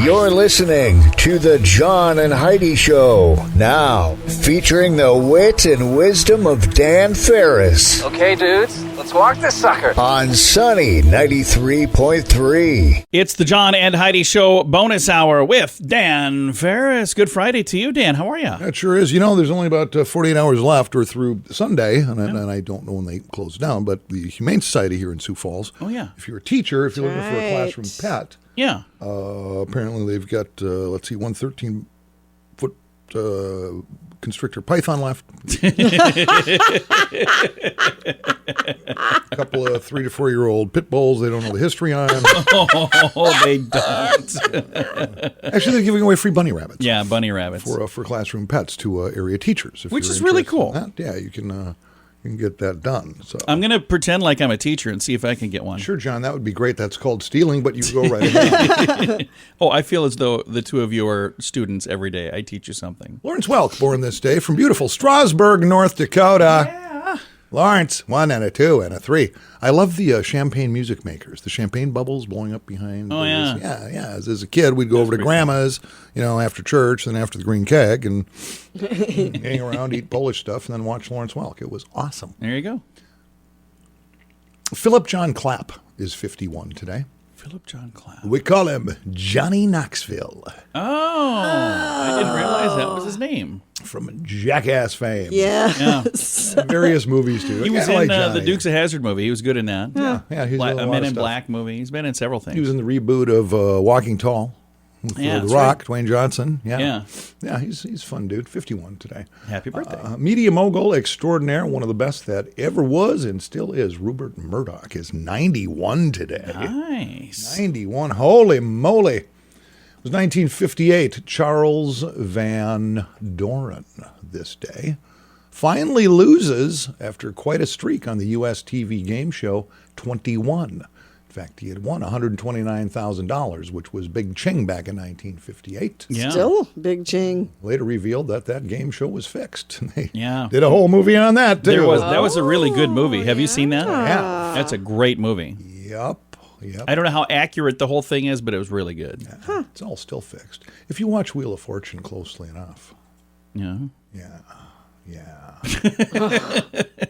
You're listening to the John and Heidi Show, now featuring the wit and wisdom of Dan Ferris. Okay, dudes, let's walk this sucker. On Sunny 93.3. It's the John and Heidi Show bonus hour with Dan Ferris. Good Friday to you, Dan. How are you? That sure is. You know, there's only about 48 hours left or through Sunday, and I don't know when they close down, but the Humane Society here in Sioux Falls, if you're a teacher, if you're looking for a classroom pet, apparently they've got, 113-foot constrictor python left. A couple of 3 to 4 year old pit bulls they don't know the history on. Oh, they don't. Actually, they're giving away free bunny rabbits. Yeah, bunny rabbits. For classroom pets to area teachers. Which is really cool. Yeah, you can get that done. So I'm going to pretend like I'm a teacher and see if I can get one. Sure, John, that would be great. That's called stealing, but you go right ahead. Oh, I feel as though the two of you are students every day. I teach you something. Lawrence Welk, born this day from beautiful Strasburg, North Dakota. Yeah. Lawrence, 1 and a 2 and a 3. I love the champagne music makers, the champagne bubbles blowing up behind. Oh, yeah. Yeah. As a kid, we'd go over to Grandma's, after church, then after the green keg, and hang around, eat Polish stuff, and then watch Lawrence Welk. It was awesome. There you go. Philip John Clapp is 51 today. Philip John Clapp. We call him Johnny Knoxville. Oh, I didn't realize that was his name. From Jackass fame. Yes. Various movies, too. He was in the Dukes of Hazzard movie. He was good in that. Yeah, he's in a Men in Black movie. He's been in several things. He was in the reboot of Walking Tall. With The Rock, right. Dwayne Johnson. Yeah, he's a fun dude. 51 today. Happy birthday. Media mogul extraordinaire, one of the best that ever was and still is. Rupert Murdoch is 91 today. Nice. 91. Holy moly. It was 1958. Charles Van Doren this day finally loses after quite a streak on the U.S. TV game show 21. In fact, he had won $129,000, which was big ching back in 1958. Yeah. Still big ching. Later revealed that game show was fixed. They did a whole movie on that, too. That was a really good movie. Have you seen that? Yeah. That's a great movie. Yep. I don't know how accurate the whole thing is, but it was really good. Yeah. It's all still fixed. If you watch Wheel of Fortune closely enough. Yeah.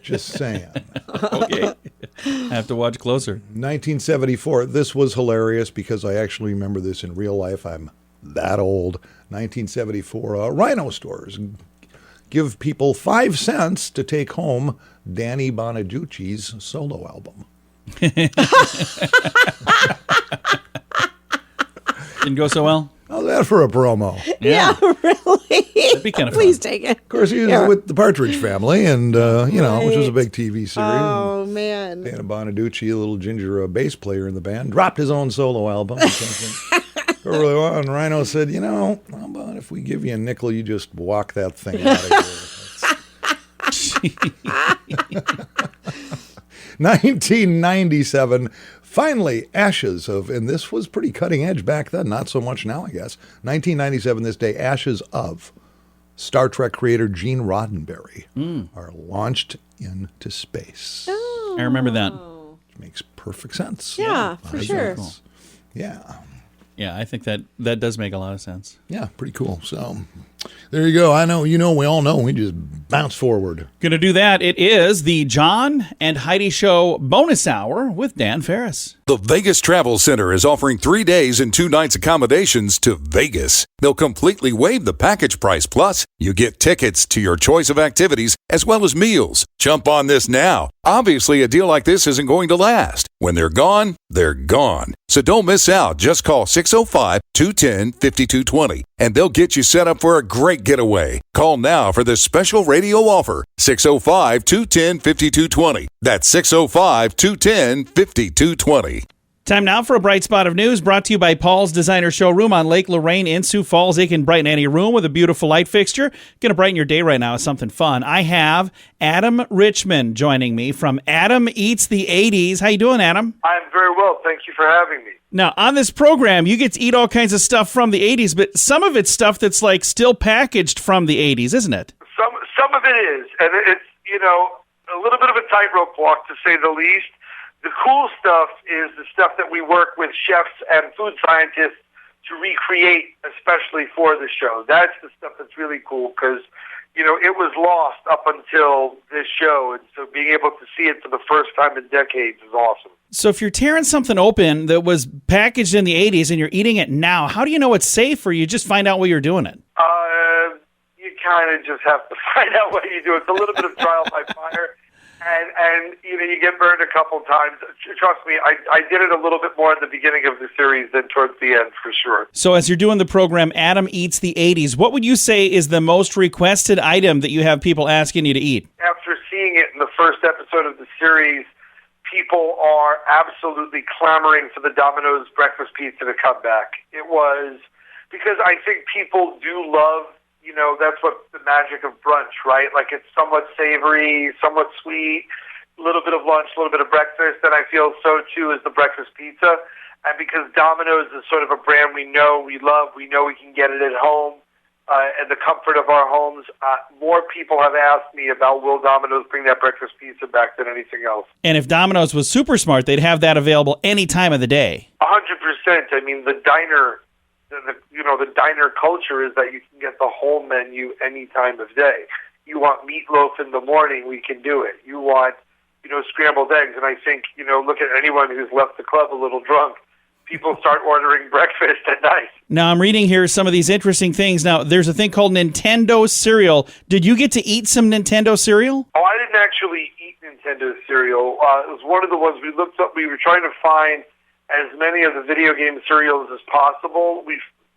Just saying. Okay. I have to watch closer. 1974. This was hilarious because I actually remember this in real life. I'm that old. 1974. Rhino stores give people 5 cents to take home Danny Bonaducci's solo album. Didn't go so well? How's that for a promo? Yeah, really. That'd be kind of fun. Please take it. Of course, he was with the Partridge Family, and which was a big TV series. Oh, man. Danny Bonaducci, a little ginger bass player in the band, dropped his own solo album. Early on, Rhino said, how about if we give you a nickel, you just walk that thing out of here. 1997, finally, ashes of, and this was pretty cutting edge back then, not so much now, I guess. 1997, this day, ashes of Star Trek creator Gene Roddenberry are launched into space. Oh. I remember that. Which makes perfect sense. Yeah, for sure. Cool. Yeah. Yeah, I think that does make a lot of sense. Yeah, pretty cool. So there you go. I know, we all know. We just bounce forward. Going to do that. It is the John and Heidi Show bonus hour with Dan Ferris. The Vegas Travel Center is offering 3 days and 2 nights accommodations to Vegas. They'll completely waive the package price. Plus, you get tickets to your choice of activities as well as meals. Jump on this now. Obviously, a deal like this isn't going to last. When they're gone, they're gone. So don't miss out. Just call 605-210-5220 and they'll get you set up for a great getaway. Call now for this special radio offer. 605-210-5220. That's 605-210-5220. Time now for a bright spot of news brought to you by Paul's Designer Showroom on Lake Lorraine in Sioux Falls. They can brighten any room with a beautiful light fixture. Going to brighten your day right now with something fun. I have Adam Richman joining me from AdamEatsThe80s. How you doing, Adam? I'm very well. Thank you for having me. Now, on this program, you get to eat all kinds of stuff from the 80s, but some of it's stuff that's like still packaged from the 80s, isn't it? Some of it is, and it's, a little bit of a tightrope walk, to say the least. The cool stuff is the stuff that we work with chefs and food scientists to recreate, especially for the show. That's the stuff that's really cool because, it was lost up until this show, and so being able to see it for the first time in decades is awesome. So if you're tearing something open that was packaged in the 80s and you're eating it now, how do you know it's safe, or you just find out while you're doing it? You kind of just have to find out what you do. It's a little bit of trial by fire. And you get burned a couple times. Trust me, I did it a little bit more in the beginning of the series than towards the end, for sure. So as you're doing the program, Adam Eats the 80s, what would you say is the most requested item that you have people asking you to eat? After seeing it in the first episode of the series, people are absolutely clamoring for the Domino's breakfast pizza to come back. It was because I think people do love, that's what the magic of brunch, right? Like it's somewhat savory, somewhat sweet, a little bit of lunch, a little bit of breakfast, and I feel so too is the breakfast pizza. And because Domino's is sort of a brand we know, we love, we know we can get it at home, and the comfort of our homes, more people have asked me about will Domino's bring that breakfast pizza back than anything else. And if Domino's was super smart, they'd have that available any time of the day. 100%. I mean, the diner culture is that you can get the whole menu any time of day. You want meatloaf in the morning, we can do it. You want, scrambled eggs. And I think, look at anyone who's left the club a little drunk. People start ordering breakfast at night. Now, I'm reading here some of these interesting things. Now, there's a thing called Nintendo cereal. Did you get to eat some Nintendo cereal? Oh, I didn't actually eat Nintendo cereal. It was one of the ones we looked up. We were trying to find as many of the video game cereals as possible.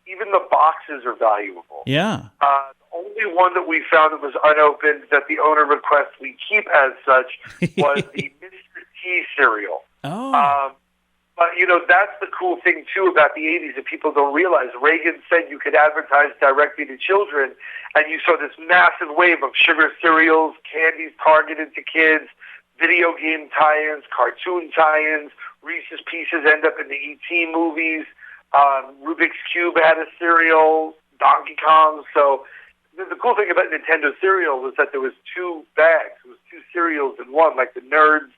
Even the boxes are valuable. Yeah. The only one that we found that was unopened that the owner requests we keep as such was the Mr. T cereal. Oh. But, that's the cool thing, too, about the 80s that people don't realize. Reagan said you could advertise directly to children, and you saw this massive wave of sugar cereals, candies targeted to kids, video game tie-ins, cartoon tie-ins, Reese's Pieces end up in the E.T. movies. Rubik's Cube had a cereal, Donkey Kong. So the cool thing about Nintendo cereal was that there was two bags. It was two cereals in one, like the Nerds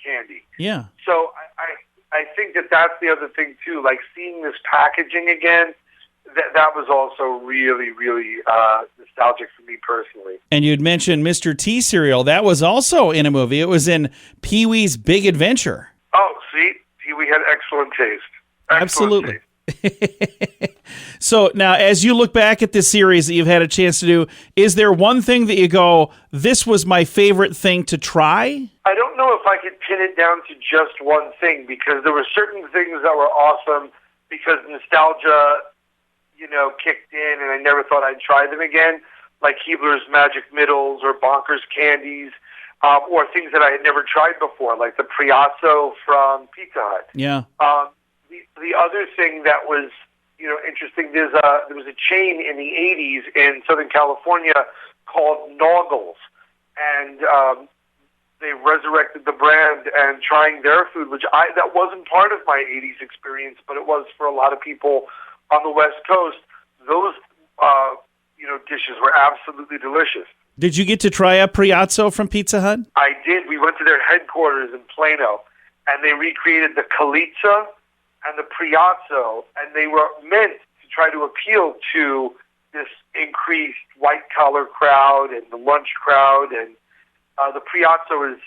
candy. Yeah. So I think that's the other thing, too. Like seeing this packaging again, that was also really, really nostalgic for me personally. And you'd mentioned Mr. T cereal. That was also in a movie. It was in Pee-wee's Big Adventure. Oh, see? Pee-wee had excellent taste. Absolutely. Taste. So now, as you look back at this series that you've had a chance to do, is there one thing that you go, this was my favorite thing to try? I don't know if I could pin it down to just one thing, because there were certain things that were awesome because nostalgia, kicked in, and I never thought I'd try them again, like Keebler's Magic Middles or Bonkers Candies, or things that I had never tried before, like the Priazzo from Pizza Hut. Yeah. The other thing that was, interesting, there was a chain in the 80s in Southern California called Noggles, and they resurrected the brand and trying their food, which that wasn't part of my 80s experience, but it was for a lot of people on the West Coast. Those, dishes were absolutely delicious. Did you get to try a Priazzo from Pizza Hut? I did. We went to their headquarters in Plano, and they recreated the Calizza and the Priazzo, and they were meant to try to appeal to this increased white-collar crowd and the lunch crowd, and the Priazzo is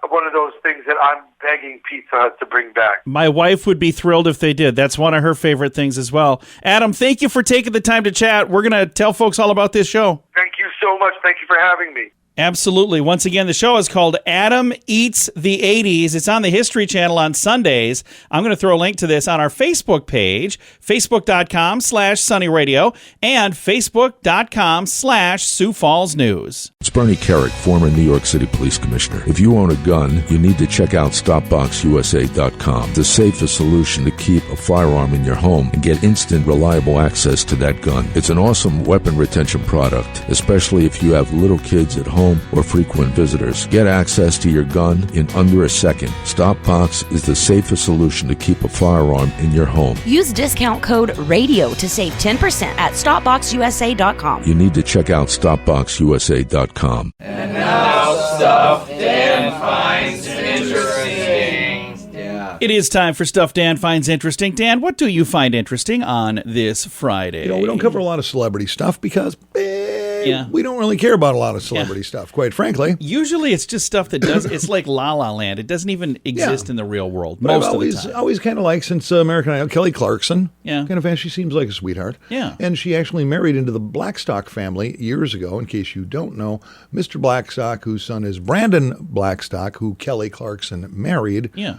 one of those things that I'm begging Pizza Hut to bring back. My wife would be thrilled if they did. That's one of her favorite things as well. Adam, thank you for taking the time to chat. We're going to tell folks all about this show. Thank you so much. Thank you for having me. Absolutely. Once again, the show is called Adam Eats the 80s. It's on the History Channel on Sundays. I'm going to throw a link to this on our Facebook page, facebook.com/sunnyradio and facebook.com/Sioux Falls News. It's Bernie Carrick, former New York City Police Commissioner. If you own a gun, you need to check out StopBoxUSA.com, the safest solution to keep a firearm in your home and get instant, reliable access to that gun. It's an awesome weapon retention product, especially if you have little kids at home or frequent visitors. Get access to your gun in under a second. StopBox is the safest solution to keep a firearm in your home. Use discount code RADIO to save 10% at StopBoxUSA.com. You need to check out StopBoxUSA.com. And now stuff Dan finds interesting. Yeah. It is time for Stuff Dan Finds Interesting. Dan, what do you find interesting on this Friday? You know, we don't cover a lot of celebrity stuff because we don't really care about a lot of celebrity stuff, quite frankly. Usually it's just stuff that does, it's like La La Land. It doesn't even exist in the real world most of the time. I always kind of like, since American Idol, Kelly Clarkson. Yeah. Kind of fan. She seems like a sweetheart. Yeah. And she actually married into the Blackstock family years ago, in case you don't know. Mr. Blackstock, whose son is Brandon Blackstock, who Kelly Clarkson married. Yeah.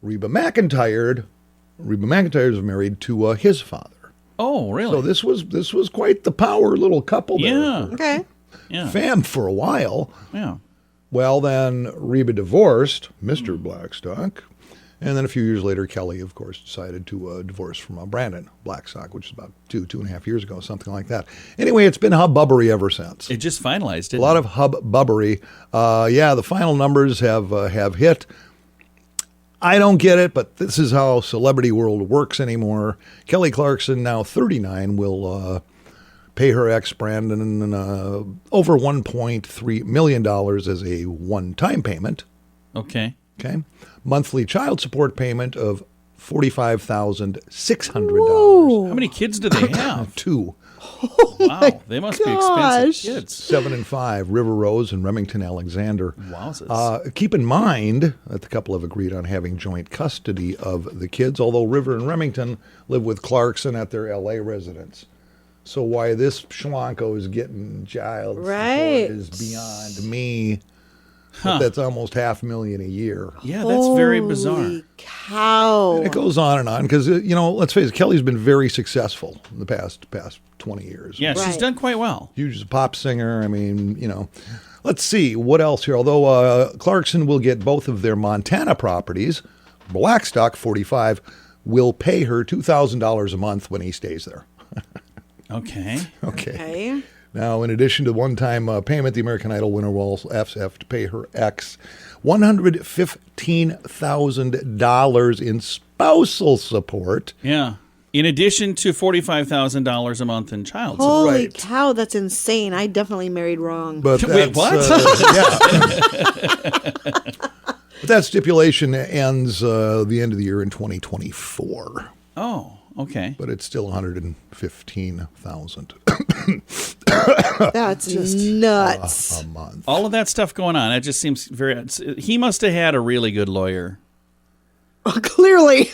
Reba McEntire is married to his father. Oh, really? So this was quite the power little couple there. Yeah. Okay. Yeah. Fam for a while. Yeah. Well, then Reba divorced Mr. Blackstock, and then a few years later, Kelly, of course, decided to divorce from Brandon Blackstock, which is about 2.5 years ago, something like that. Anyway, it's been hubbubbery ever since. It just finalized, didn't A lot of hubbubbery. The final numbers have hit. I don't get it, but this is how celebrity world works anymore. Kelly Clarkson, now 39, will pay her ex Brandon over $1.3 million as a one-time payment. Okay. Monthly child support payment of $45,600. How many kids do they have? 2. Wow, they must be expensive kids. 7 and 5, River Rose and Remington Alexander. Wowzers. Keep in mind that the couple have agreed on having joint custody of the kids, although River and Remington live with Clarkson at their L.A. residence. So why this schwanko is getting child support is beyond me. But that's almost $500,000 a year. Yeah, that's very bizarre. Holy cow. And it goes on and on because, let's face it, Kelly's been very successful in the past 20 years. Yeah, she's done quite well. Huge pop singer. I mean, let's see what else here. Although Clarkson will get both of their Montana properties, Blackstock, 45, will pay her $2,000 a month when he stays there. Okay. Now, in addition to one-time payment, the American Idol winner will also have to pay her ex $115,000 in spousal support. Yeah. In addition to $45,000 a month in child support. Holy cow, that's insane. I definitely married wrong. But Wait, what? But that stipulation ends the end of the year in 2024. Oh, okay. But it's still $115,000. That's nuts. A month. All of that stuff going on. It just seems very. He must have had a really good lawyer. Well, clearly.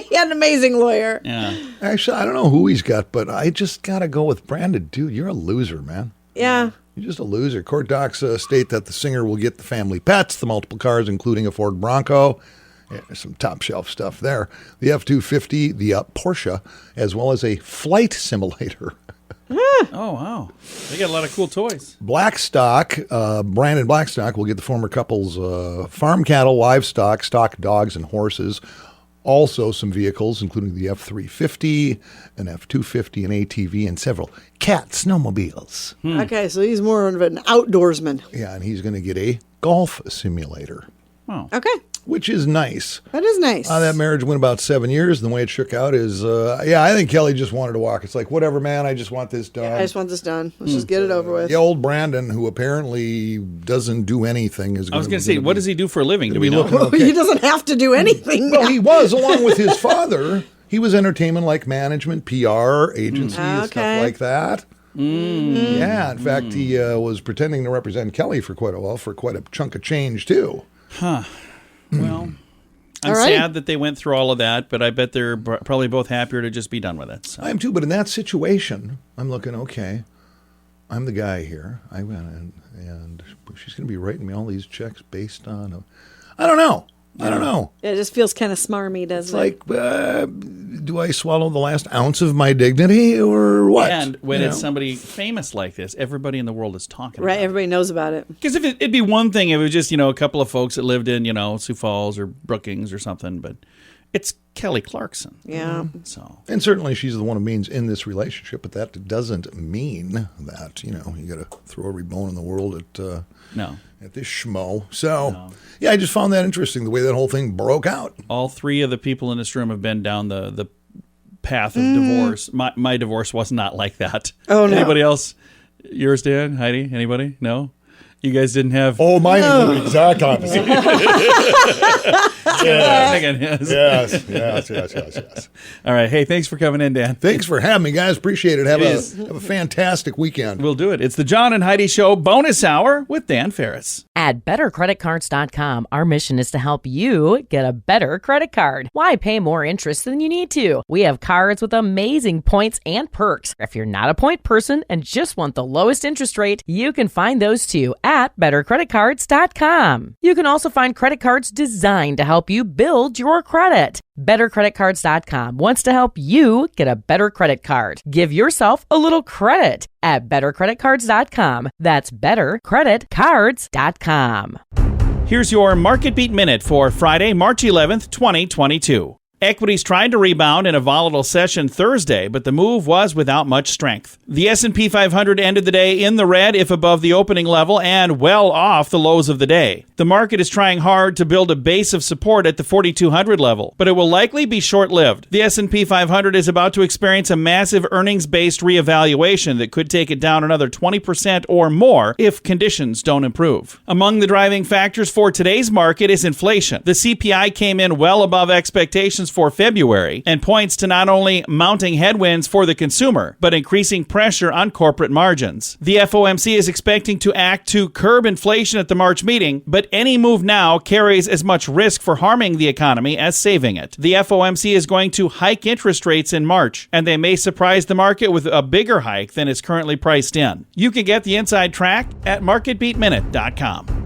He had an amazing lawyer. Yeah. Actually, I don't know who he's got, but I just got to go with Brandon. Dude, you're a loser, man. Yeah. You're just a loser. Court docs state that the singer will get the family pets, the multiple cars, including a Ford Bronco. Yeah, there's some top shelf stuff there. The F-250, the Porsche, as well as a flight simulator. Oh, wow. They got a lot of cool toys. Blackstock, Brandon Blackstock will get the former couple's farm cattle, livestock, stock dogs, and horses. Also some vehicles, including the F-350, an F-250, an ATV, and several cat snowmobiles. Okay, so he's more of an outdoorsman. Yeah, and he's going to get a golf simulator. Oh. Okay. Which is nice. That is nice. That marriage went about 7 years, and the way it shook out is, I think Kelly just wanted to walk. It's like, whatever, man, I just want this done. Yeah, I just want this done. Let's just get it over with. The old Brandon, who apparently doesn't do anything, is going to... I was going to say, what does he do for a living? Do we know? Okay. He doesn't have to do anything. Well, he was, along with his father. He was entertainment like management, PR, agencies, stuff like that. Yeah, in fact, he was pretending to represent Kelly for quite a while, for quite a chunk of change, too. Well, I'm sad that they went through all of that, but I bet they're probably both happier to just be done with it. So. I am too, but in that situation, I'm looking, okay, I'm the guy here. I went in, and she's going to be writing me all these checks based on, I don't know. Yeah, it just feels kind of smarmy, doesn't it? It's like, do I swallow the last ounce of my dignity or what? And when it's somebody famous like this, everybody in the world is talking about it. Right, everybody knows about it. Because if it'd be one thing if it was just, a couple of folks that lived in, Sioux Falls or Brookings or something, but it's Kelly Clarkson. Yeah. So. And certainly she's the one who means in this relationship, but that doesn't mean that, you got to throw every bone in the world at this schmo. So, I just found that interesting, the way that whole thing broke out. All three of the people in this room have been down the path of divorce. My divorce was not like that. Oh, no. Anybody else? Yours, Dan? Heidi? Anybody? No? You guys didn't have... Oh, mine is the exact opposite. Yes. All right. Hey, thanks for coming in, Dan. Thanks for having me, guys. Appreciate it. Have a fantastic weekend. We'll do it. It's the John and Heidi Show bonus hour with Dan Ferris. At BetterCreditCards.com, our mission is to help you get a better credit card. Why pay more interest than you need to? We have cards with amazing points and perks. If you're not a point person and just want the lowest interest rate, you can find those too at BetterCreditCards.com. You can also find credit cards designed to help you build your credit. BetterCreditCards.com wants to help you get a better credit card. Give yourself a little credit at BetterCreditCards.com. That's BetterCreditCards.com. Here's your Market Beat Minute for Friday, March 11th, 2022. Equities tried to rebound in a volatile session Thursday, but the move was without much strength. The S&P 500 ended the day in the red, if above the opening level, and well off the lows of the day. The market is trying hard to build a base of support at the 4,200 level, but it will likely be short-lived. The S&P 500 is about to experience a massive earnings-based reevaluation that could take it down another 20% or more if conditions don't improve. Among the driving factors for today's market is inflation. The CPI came in well above expectations for February and points to not only mounting headwinds for the consumer, but increasing pressure on corporate margins. The FOMC is expecting to act to curb inflation at the March meeting, but any move now carries as much risk for harming the economy as saving it. The FOMC is going to hike interest rates in March, and they may surprise the market with a bigger hike than is currently priced in. You can get the inside track at MarketBeatMinute.com.